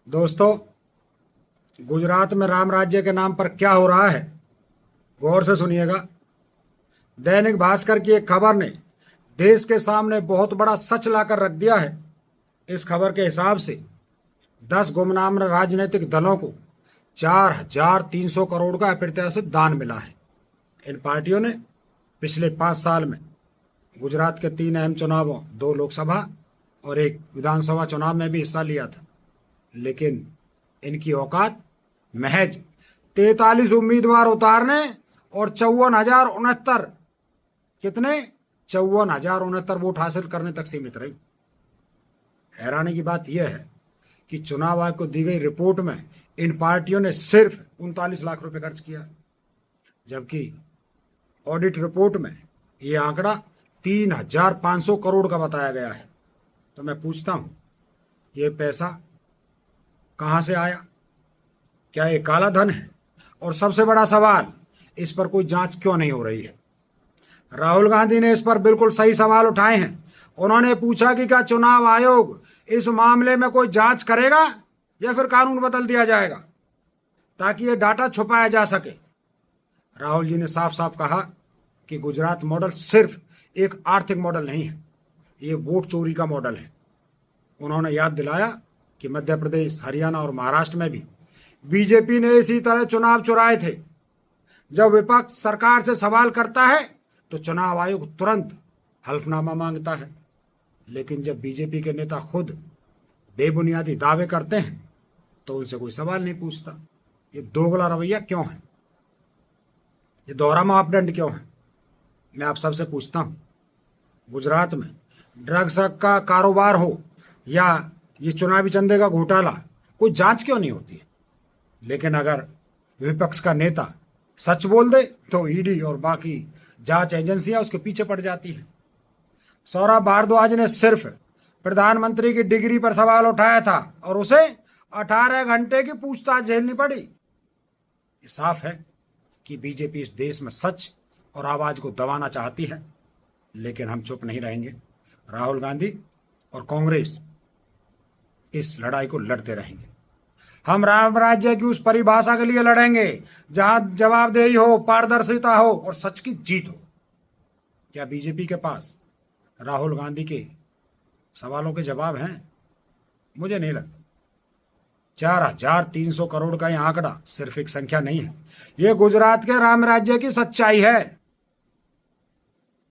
दोस्तों, गुजरात में राम राज्य के नाम पर क्या हो रहा है, गौर से सुनिएगा। दैनिक भास्कर की एक खबर ने देश के सामने बहुत बड़ा सच लाकर रख दिया है। इस खबर के हिसाब से 10 गुमनाम राजनीतिक दलों को 4,300 करोड़ का अप्रत्याशित दान मिला है। इन पार्टियों ने पिछले 5 साल में गुजरात के 3 अहम चुनावों, 2 लोकसभा और 1 विधानसभा चुनाव में भी हिस्सा लिया था, लेकिन इनकी औकात महज 43 उम्मीदवार उतारने और 54,069 कितने 54,069 वोट हासिल करने तक सीमित रही। हैरानी की बात यह है कि चुनाव आयोग को दी गई रिपोर्ट में इन पार्टियों ने सिर्फ 39 लाख रुपए खर्च किया, जबकि ऑडिट रिपोर्ट में यह आंकड़ा 3,500 करोड़ का बताया गया है। तो मैं पूछता हूं, यह पैसा कहां से आया? क्या ये काला धन है? और सबसे बड़ा सवाल, इस पर कोई जांच क्यों नहीं हो रही है? राहुल गांधी ने इस पर बिल्कुल सही सवाल उठाए हैं। उन्होंने पूछा कि क्या चुनाव आयोग इस मामले में कोई जांच करेगा या फिर कानून बदल दिया जाएगा ताकि ये डाटा छुपाया जा सके। राहुल जी ने साफ साफ कहा कि गुजरात मॉडल सिर्फ एक आर्थिक मॉडल नहीं है, ये वोट चोरी का मॉडल है। उन्होंने याद दिलाया कि मध्य प्रदेश, हरियाणा और महाराष्ट्र में भी बीजेपी ने इसी तरह चुनाव चुराए थे। जब विपक्ष सरकार से सवाल करता है तो चुनाव आयोग तुरंत हल्फनामा मांगता है, लेकिन जब बीजेपी के नेता खुद बेबुनियादी दावे करते हैं तो उनसे कोई सवाल नहीं पूछता। ये दोगला रवैया क्यों है? ये दोहरा मापदंड क्यों है? मैं आप सबसे पूछता हूं, गुजरात में ड्रग्स का कारोबार हो या ये चुनावी चंदे का घोटाला, कोई जांच क्यों नहीं होती है? लेकिन अगर विपक्ष का नेता सच बोल दे तो ईडी और बाकी जांच एजेंसियां उसके पीछे पड़ जाती हैं। सौरभ भारद्वाज ने सिर्फ प्रधानमंत्री की डिग्री पर सवाल उठाया था और उसे 18 घंटे की पूछताछ झेलनी पड़ी। ये साफ है कि बीजेपी इस देश में सच और आवाज को दबाना चाहती है, लेकिन हम चुप नहीं रहेंगे। राहुल गांधी और कांग्रेस इस लड़ाई को लड़ते रहेंगे। हम राम राज्य की उस परिभाषा के लिए लड़ेंगे जहां जवाबदेही हो, पारदर्शिता हो और सच की जीत हो। क्या बीजेपी के पास राहुल गांधी के सवालों के जवाब हैं? मुझे नहीं लगता। 4,300 करोड़ का यह आंकड़ा सिर्फ एक संख्या नहीं है, यह गुजरात के राम राज्य की सच्चाई है।